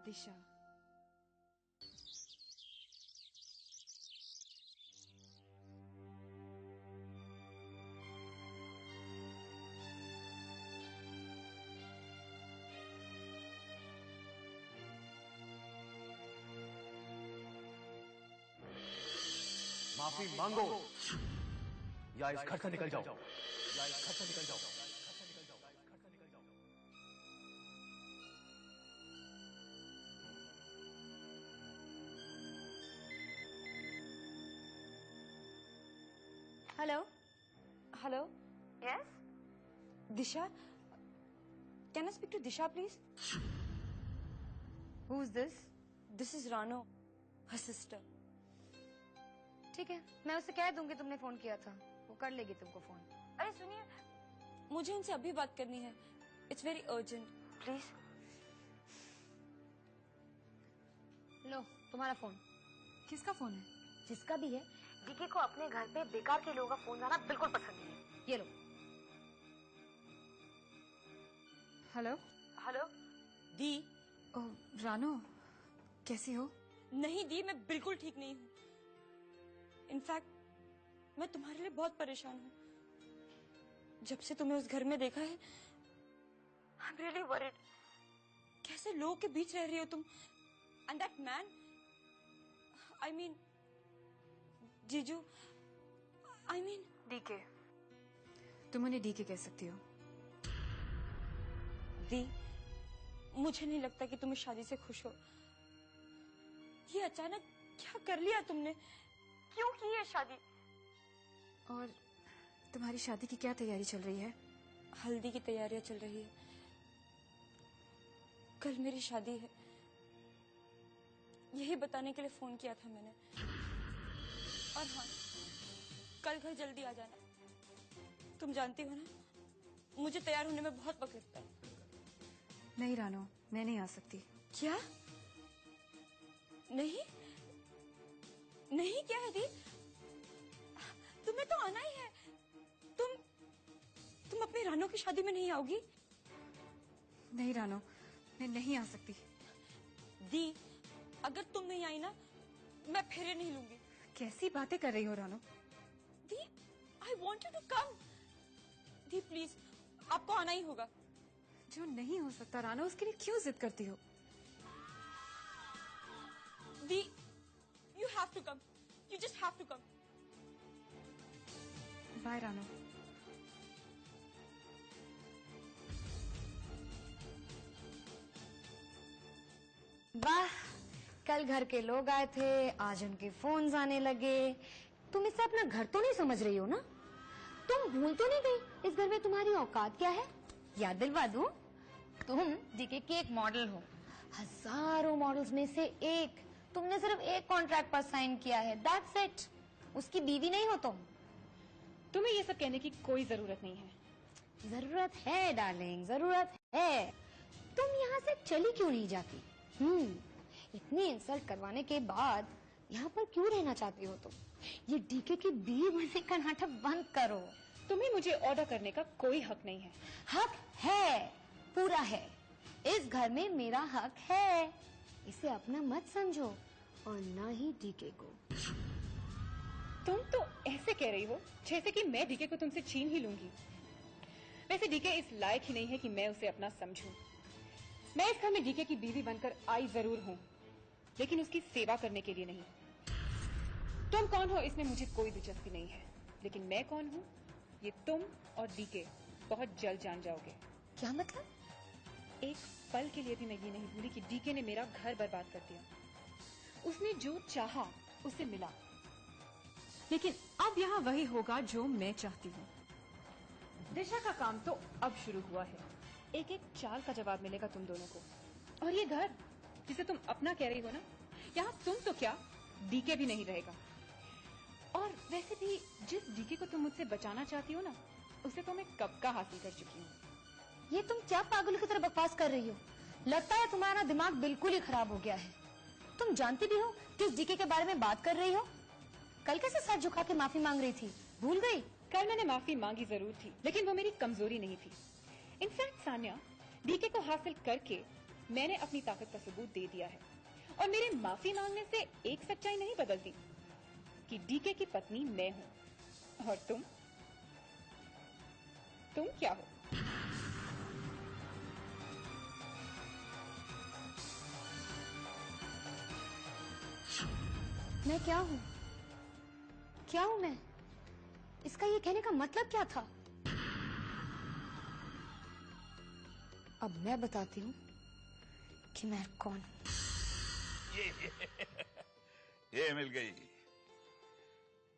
दिशा। माफी मांगो या इस घर से निकल जाओ, या इस घर से निकल जाओ, घर से निकल जाओ, घर से निकल जाओ। Hello hello, Yes? Disha, can I speak to Disha please? Who is this? This is Rano, her sister. ठीक है, मैं उससे कह दूंगी तुमने फोन किया था, वो कर लेगी तुमको फोन। अरे सुनिए, मुझे उनसे अभी बात करनी है। It's very urgent, please. लो तुम्हारा फोन। किसका फोन है? जिसका भी है, डीके को अपने घर पे बेकार के लोगों का फोन आना बिल्कुल पसंद नहीं है। ये लो। हेलो हेलो दी। रानो, कैसी हो? नहीं दी, मैं बिल्कुल ठीक नहीं हूँ। इनफैक्ट मैं तुम्हारे लिए बहुत परेशान हूँ। जब से तुम्हें उस घर में देखा है, I'm really worried। कैसे लोगों के बीच रह रही हो तुम? And that man, I mean, जीजू, I mean, डीके। तुम उन्हें डीके कह सकती हो। दी, मुझे नहीं लगता कि तुम इस शादी से खुश हो। ये अचानक क्या कर लिया तुमने? क्यों की ये शादी? और तुम्हारी शादी की क्या तैयारी चल रही है? हल्दी की तैयारियां चल रही है। कल मेरी शादी है, यही बताने के लिए फोन किया था मैंने। और हाँ, कल घर जल्दी आ जाना। तुम जानती हो ना, मुझे तैयार होने में बहुत वक्त लगता है। नहीं रानो, मैं नहीं आ सकती। क्या? नहीं नहीं, क्या है दी? तुम्हें तो आना ही है। तुम अपनी रानो की शादी में नहीं आओगी? नहीं रानो, मैं नहीं आ सकती। दी, अगर तुम नहीं आई ना, मैं फेरे नहीं लूंगी। कैसी बातें कर रही हो रानो? दी, I want you to come. दी प्लीज, आपको आना ही होगा। जो नहीं हो सकता रानो, उसके लिए क्यों जिद करती हो? दी, you have to come. You just have to come. Bye Rano. वाह, कल घर के लोग आए थे, आज उनके फोन्स आने लगे। तुम इससे अपना घर तो नहीं समझ रही हो ना? तुम भूल तो नहीं गई इस घर में तुम्हारी औकात क्या है? याद दिलवा दूं, तुम डीके के एक मॉडल हो, हजारों मॉडल्स में से एक। तुमने सिर्फ एक कॉन्ट्रैक्ट पर साइन किया है, दैट्स इट। उसकी बीवी नहीं हो तुम। तुम्हें ये सब कहने की कोई जरूरत नहीं है। जरूरत है डार्लिंग, जरूरत है। तुम यहाँ से चली क्यों नहीं जाती? इतनी इंसल्ट करवाने के बाद यहाँ पर क्यों रहना चाहती हो तुम? ये डीके की बीवी बनने का नाटक बंद करो। तुम्हें मुझे ऑर्डर करने का कोई हक नहीं है। हक है, पूरा है। इस घर में मेरा हक है, इसे अपना मत समझो, और ना ही डीके को। तुम तो ऐसे कह रही हो जैसे कि मैं डीके को तुमसे छीन ही लूंगी। वैसे डीके इस लायक ही नहीं है कि मैं उसे अपना समझूं। मैं इस घर में डीके की बीवी बनकर आई जरूर हूं, लेकिन उसकी सेवा करने के लिए नहीं। तुम कौन हो इसमें मुझे कोई दिलचस्पी नहीं है, लेकिन मैं कौन हूं ये तुम और डीके बहुत जल्द जान जाओगे। क्या मतलब? एक पल के लिए भी मैं ये नहीं भूली कि डीके ने मेरा घर बर्बाद कर दिया। उसने जो चाहा उसे मिला, लेकिन अब यहाँ वही होगा जो मैं चाहती हूँ। दिशा का काम तो अब शुरू हुआ है। एक एक चाल का जवाब मिलेगा तुम दोनों को। और ये घर जिसे तुम अपना कह रही हो ना, यहाँ तुम तो क्या, डीके भी नहीं रहेगा। और वैसे भी जिस डीके को तुम मुझसे बचाना चाहती हो ना, उसे तो मैं कब का हासिल कर चुकी हूँ। ये तुम क्या पागलों की तरह बकवास कर रही हो? लगता है तुम्हारा दिमाग बिल्कुल ही खराब हो गया है। तुम जानती भी हो किस डीके के बारे में बात कर रही हो? कल कैसे सर झुका के माफी मांग रही थी, भूल गई? कल मैंने माफी मांगी जरूर थी, लेकिन वो मेरी कमजोरी नहीं थी। इनफैक्ट सान्या, डीके को हासिल करके मैंने अपनी ताकत का सबूत दे दिया है और मेरे माफी मांगने से एक सच्चाई नहीं बदलती कि डीके की पत्नी मैं हूं। और तुम क्या हो? मैं क्या हूँ? क्या हूँ मैं? इसका ये कहने का मतलब क्या था? अब मैं बताती हूँ कि मैं कौन हूँ। ये मिल गई।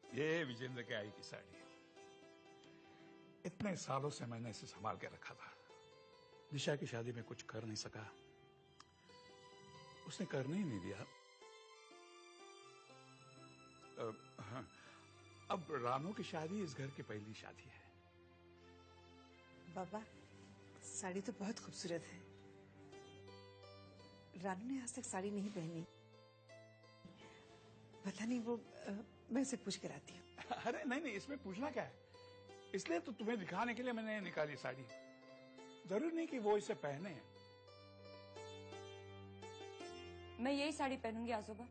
ये विजेंद्र के आई की साड़ी। इतने सालों से मैंने इसे संभाल के रखा था। दिशा की शादी में कुछ कर नहीं सका, उसने करने ही नहीं दिया। हाँ, अब रानू की शादी इस घर की पहली शादी है। बाबा, साड़ी तो बहुत खूबसूरत है। रानू ने आज तक साड़ी नहीं पहनी। पता नहीं वो मैं उसे पूछ कर आती हूँ। अरे नहीं, इसमें पूछना क्या है? इसलिए तो तुम्हें दिखाने के लिए मैंने निकाली साड़ी। जरूर नहीं कि वो इसे पहने। मैं यही साड़ी पहनूंगी आजोबा।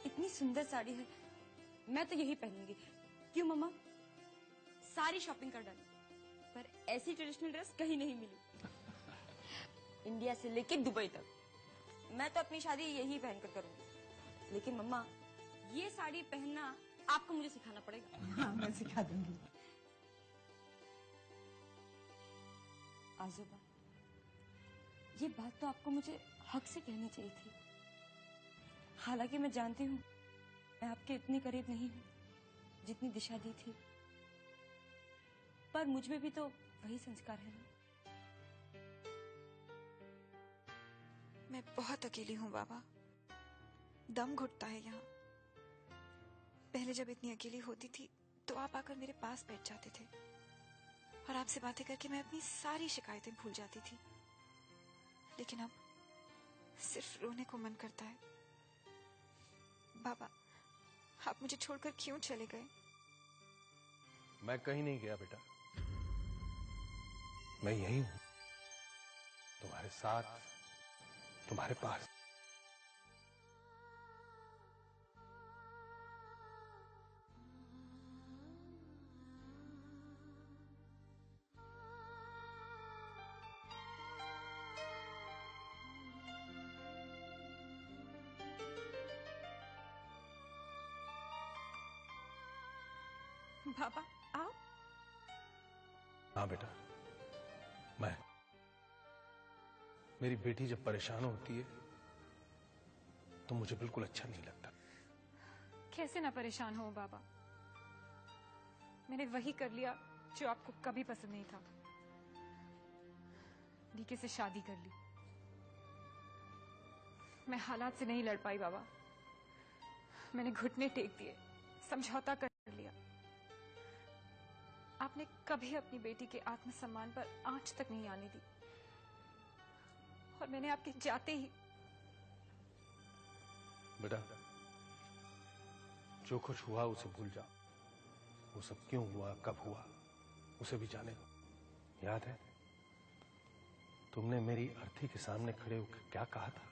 इतनी सुंदर साड़ी है, मैं तो यही पहनूंगी। क्यों मम्मा? सारी शॉपिंग कर डाली, पर ऐसी ट्रेडिशनल ड्रेस कहीं नहीं मिली। इंडिया से लेके दुबई तक मैं तो अपनी शादी यही पहनकर करूंगी। लेकिन मम्मा, ये साड़ी पहनना आपको मुझे सिखाना पड़ेगा। हाँ, मैं सिखा दूंगी। आजोबा, ये बात तो आपको मुझे हक से कहनी चाहिए थी। हालांकि मैं जानती हूँ मैं आपके इतनी करीब नहीं हूँ जितनी दिशा दी थी, पर मुझ में भी तो वही संस्कार है ना। मैं बहुत अकेली हूँ बाबा, दम घुटता है यहाँ। पहले जब इतनी अकेली होती थी तो आप आकर मेरे पास बैठ जाते थे और आपसे बातें करके मैं अपनी सारी शिकायतें भूल जाती थी। लेकिन अब सिर्फ रोने को मन करता है। बाबा, आप मुझे छोड़कर क्यों चले गए? मैं कहीं नहीं गया बेटा, मैं यही हूं, तुम्हारे साथ, तुम्हारे पास। बाबा, आप? हाँ बेटा, मैं। मेरी बेटी जब परेशान होती है तो मुझे बिल्कुल अच्छा नहीं लगता। कैसे ना परेशान हो बाबा, मैंने वही कर लिया जो आपको कभी पसंद नहीं था। डीके से शादी कर ली। मैं हालात से नहीं लड़ पाई बाबा, मैंने घुटने टेक दिए, समझौता कर लिया। आपने कभी अपनी बेटी के आत्मसम्मान पर आंच तक नहीं आने दी और मैंने आपके जाते ही। बेटा, जो कुछ हुआ उसे भूल जाओ। वो सब क्यों हुआ, कब हुआ, उसे भी जाने दो। याद है तुमने मेरी अर्थी के सामने खड़े होकर क्या कहा था?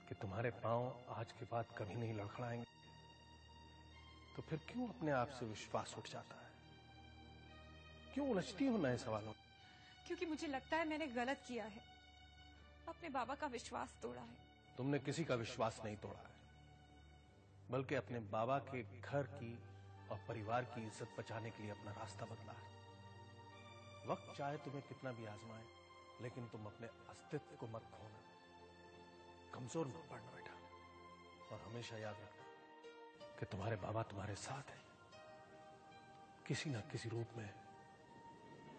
कि तुम्हारे पांव आज के बाद कभी नहीं लड़खड़ाएंगे। तो फिर क्यों अपने आप से विश्वास उठ जाता है? क्यों उलझती हो नए सवालों? क्योंकि मुझे लगता है मैंने गलत किया है, अपने बाबा का विश्वास तोड़ा है। तुमने किसी का विश्वास नहीं तोड़ा है, बल्कि अपने बाबा के घर की और परिवार की इज्जत बचाने के लिए अपना रास्ता बदला है। वक्त चाहे तुम्हें कितना भी आजमाए, लेकिन तुम अपने अस्तित्व को मत खोना, कमजोर मत पड़ना बेटा। और हमेशा याद रखना कि तुम्हारे बाबा तुम्हारे साथ हैं, किसी न किसी रूप में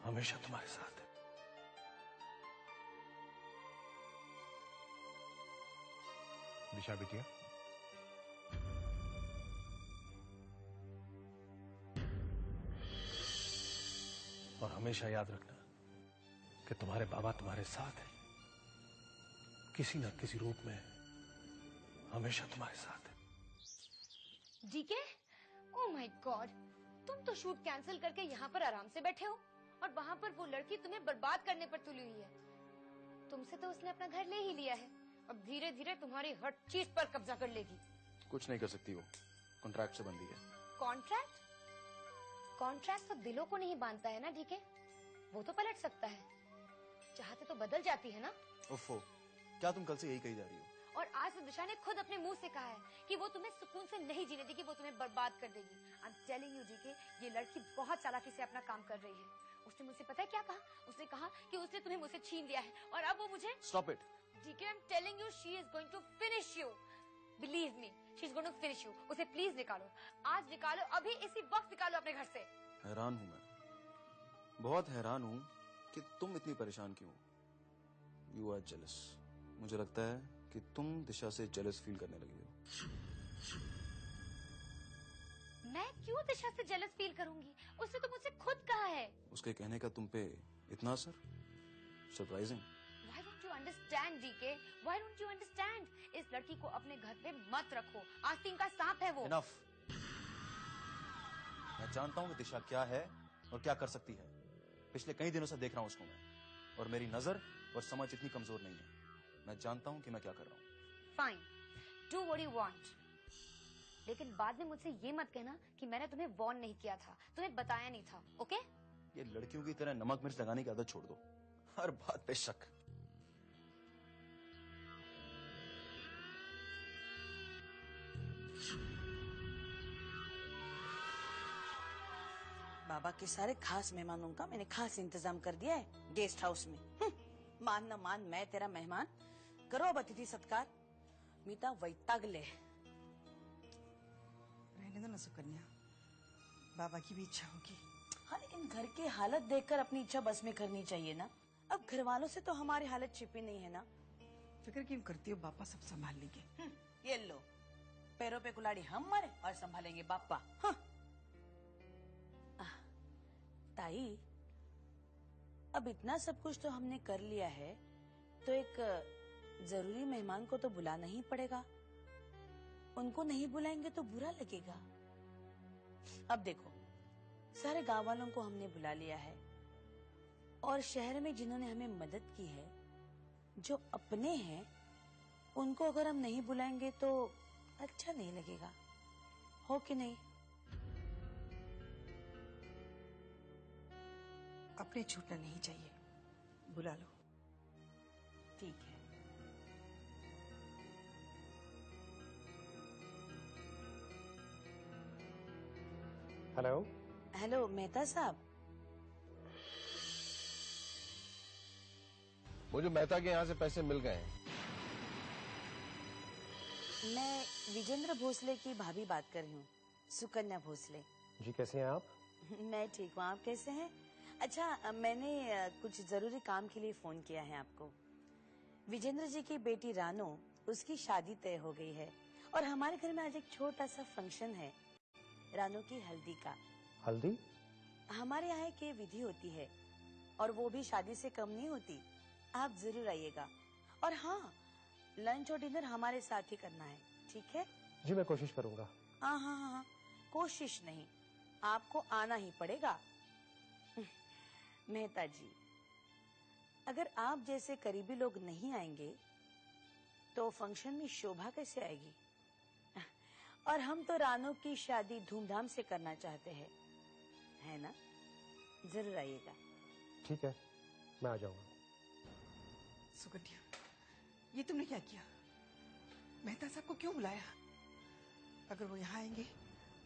हमेशा तुम्हारे साथ है। दिशा बिटिया, और हमेशा याद रखना कि तुम्हारे बाबा तुम्हारे साथ हैं, किसी न किसी रूप में हमेशा तुम्हारे साथ है। डीके, ओह माय गॉड, तुम तो शूट कैंसिल करके यहाँ पर आराम से बैठे हो और वहाँ पर वो लड़की तुम्हें बर्बाद करने पर तुली हुई है। तुमसे तो उसने अपना घर ले ही लिया है, अब धीरे धीरे तुम्हारी हर चीज पर कब्जा कर लेगी। कुछ नहीं कर सकती, वो कॉन्ट्रैक्ट से बंधी है। कॉन्ट्रैक्ट? कॉन्ट्रैक्ट तो दिलों को नहीं बांधता है ना, ठीक है? वो तो पलट सकता है, चाहते तो बदल जाती है ना। ओफो, क्या तुम कल से यही कही जा रही हो? और आज से दिशा ने खुद अपने मुंह से कहा है कि वो तुम्हें सुकून से नहीं जीने देगी, वो तुम्हें बर्बाद कर देगी। I am telling you DK, ये लड़की बहुत चालाकी से अपना काम कर रही है। उसने मुझसे पता है क्या कहा? उसने कहा कि उसने तुम्हें मुझसे छीन लिया है और अब वो मुझे। Stop it DK, I am telling you, she is going to finish you. Believe me, she is going to finish you. उसे प्लीज निकालो, आज निकालो, अभी इसी वक्त निकालो अपने घर से। हैरान हूँ मैं, बहुत हैरान हूँ कि तुम इतनी परेशान क्यों हो। You are jealous. मुझे लगता है कि तुम दिशा से जेलस फील करने लगी हो। मैं क्यों दिशा से जेलस फील करूंगी? उसने तो मुझसे खुद कहा है। उसके कहने का तुम पे इतना असर? Surprising. Why don't you understand, DK? Why don't you understand? इस लड़की को अपने घर पे मत रखो, आस्तीन का सांप है वो। Enough. मैं जानता हूँ कि दिशा क्या है और क्या कर सकती है। पिछले कई दिनों से देख रहा हूँ उसको मैं, और मेरी नजर और समझ इतनी कमजोर नहीं है। मैं जानता हूँ कि मैं क्या कर रहा हूँ। Fine, do what you want. लेकिन बाद में मुझसे ये मत कहना कि मैंने तुम्हें वार्न नहीं किया था, तुम्हें बताया नहीं था, ओके? ये लड़कियों की तरह नमक मिर्च लगाने की आदत छोड़ दो, हर बात पे शक। बाबा के सारे खास मेहमानों का मैंने खास इंतजाम कर दिया है गेस्ट हाउस में। मान न मान मैं तेरा मेहमान, करो अब अतिथि सत्कार। मीता वैताग ले। रहने दो ना सुकन्या, बाबा की भी इच्छा होगी। हाँ, लेकिन घर की हालत देखकर अपनी इच्छा बस में करनी चाहिए ना। अब घर वालों से तो हमारी हालत छिपी नहीं है ना। फिक्र क्यों करती हो, बापा सब संभाल लेंगे। ये लो, पैरों पे कुलाड़ी हम मारे और संभालेंगे बापा। हाँ। ताई, अब इतना सब कुछ तो हमने कर लिया है, तो एक जरूरी मेहमान को तो बुलाना ही पड़ेगा। उनको नहीं बुलाएंगे तो बुरा लगेगा। अब देखो, सारे गांव वालों को हमने बुला लिया है, और शहर में जिन्होंने हमें मदद की है, जो अपने हैं, उनको अगर हम नहीं बुलाएंगे तो अच्छा नहीं लगेगा, हो कि नहीं? अपने छूटना नहीं चाहिए, बुला लो। ठीक है। हेलो हेलो मेहता साहब। मुझे मेहता के यहाँ से पैसे मिल गए हैं। मैं विजेंद्र भोसले की भाभी बात कर रही हूँ, सुकन्या भोसले। जी, कैसे हैं आप? मैं ठीक हूँ, आप कैसे हैं? अच्छा, मैंने कुछ जरूरी काम के लिए फोन किया है आपको। विजेंद्र जी की बेटी रानो, उसकी शादी तय हो गई है, और हमारे घर में आज एक छोटा सा फंक्शन है, रानो की हल्दी का। हल्दी? हमारे यहाँ एक विधि होती है, और वो भी शादी से कम नहीं होती। आप जरूर आइएगा, और हाँ, लंच और डिनर हमारे साथ ही करना है, ठीक है? जी, मैं कोशिश करूंगा। हाँ हाँ हाँ, कोशिश नहीं, आपको आना ही पड़ेगा। मेहता जी, अगर आप जैसे करीबी लोग नहीं आएंगे तो फंक्शन में शोभा कैसे आएगी? और हम तो रानो की शादी धूमधाम से करना चाहते हैं, है ना? जरूर आइएगा। ठीक है, मैं आ जाऊंगा। सुकन्या, ये तुमने क्या किया? मेहता साहब को क्यों बुलाया? अगर वो यहाँ आएंगे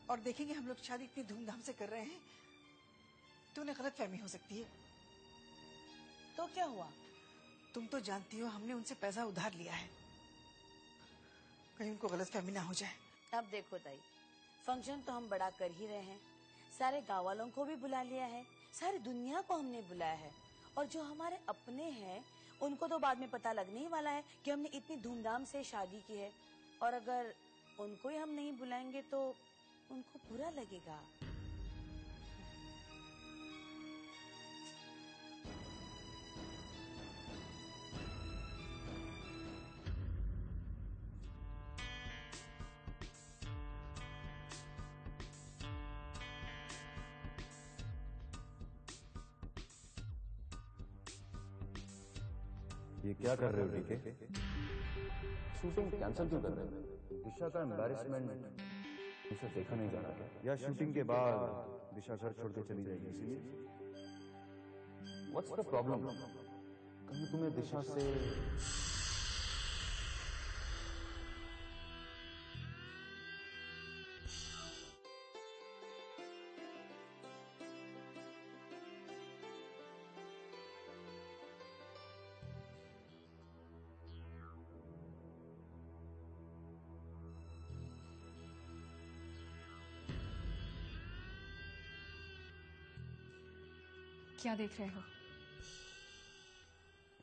और देखेंगे हम लोग शादी इतनी धूमधाम से कर रहे हैं तो उन्हें गलतफहमी हो सकती है। तो क्या हुआ? तुम तो जानती हो हमने उनसे पैसा उधार लिया है, कहीं उनको गलतफहमी ना हो जाए। अब देखो ताई, फंक्शन तो हम बड़ा कर ही रहे हैं, सारे गाँव वालों को भी बुला लिया है, सारी दुनिया को हमने बुलाया है, और जो हमारे अपने हैं उनको तो बाद में पता लगने ही वाला है कि हमने इतनी धूमधाम से शादी की है, और अगर उनको ही हम नहीं बुलाएंगे तो उनको बुरा लगेगा। ये क्या कर रहे हो डीके? शूटिंग कैंसिल क्यों कर रहे हो? दिशा का एम्बैरेसमेंट उसे देखा नहीं जा रहा क्या? या शूटिंग के बाद दिशा घर छोड़ के चली जाएगी इसीलिए? What's the problem? कहीं तुम्हें दिशा से क्या देख रहे हो?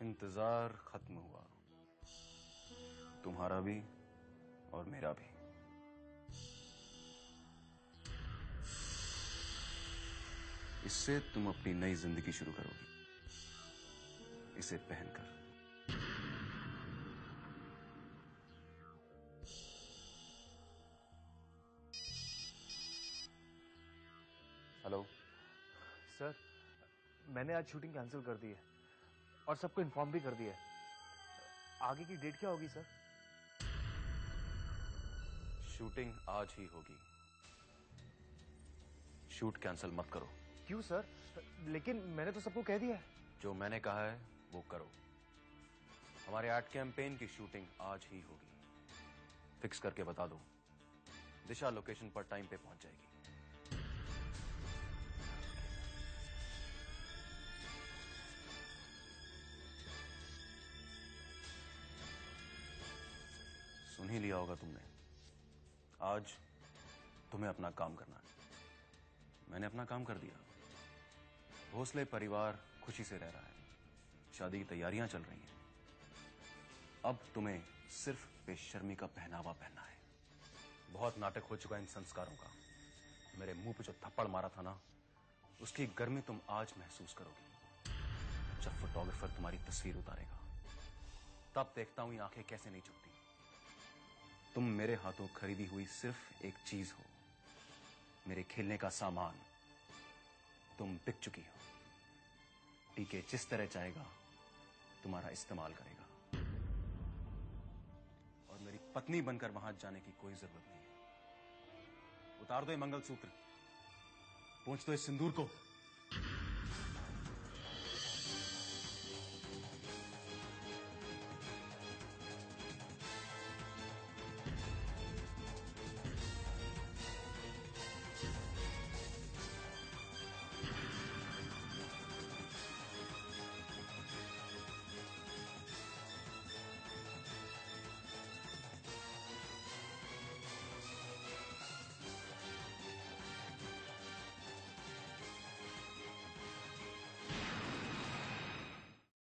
इंतजार खत्म हुआ, तुम्हारा भी और मेरा भी। इससे तुम अपनी नई जिंदगी शुरू करोगी, इसे पहनकर। हेलो सर, मैंने आज शूटिंग कैंसिल कर दी है और सबको इन्फॉर्म भी कर दिया है। आगे की डेट क्या होगी सर? शूटिंग आज ही होगी। शूट कैंसिल मत करो। क्यों सर? लेकिन मैंने तो सबको कह दिया है। जो मैंने कहा है वो करो। हमारे एड कैंपेन की शूटिंग आज ही होगी। फिक्स करके बता दो, दिशा लोकेशन पर टाइम पे पहुंच जाएगी। सुन ही लिया होगा तुमने, आज तुम्हें अपना काम करना है। मैंने अपना काम कर दिया। भोसले परिवार खुशी से रह रहा है, शादी की तैयारियां चल रही हैं। अब तुम्हें सिर्फ बेशर्मी का पहनावा पहनना है। बहुत नाटक हो चुका इन संस्कारों का। मेरे मुंह पे जो थप्पड़ मारा था ना, उसकी गर्मी तुम आज महसूस करोगी। जब फोटोग्राफर तुम्हारी तस्वीर उतारेगा, तब देखता हूं ये आंखें कैसे नहीं झुकती। तुम मेरे हाथों खरीदी हुई सिर्फ एक चीज हो, मेरे खेलने का सामान। तुम बिक चुकी हो। टीके जिस तरह चाहेगा तुम्हारा इस्तेमाल करेगा, और मेरी पत्नी बनकर वहां जाने की कोई जरूरत नहीं है। उतार दो ये मंगलसूत्र, पहुंच दो इस सिंदूर को।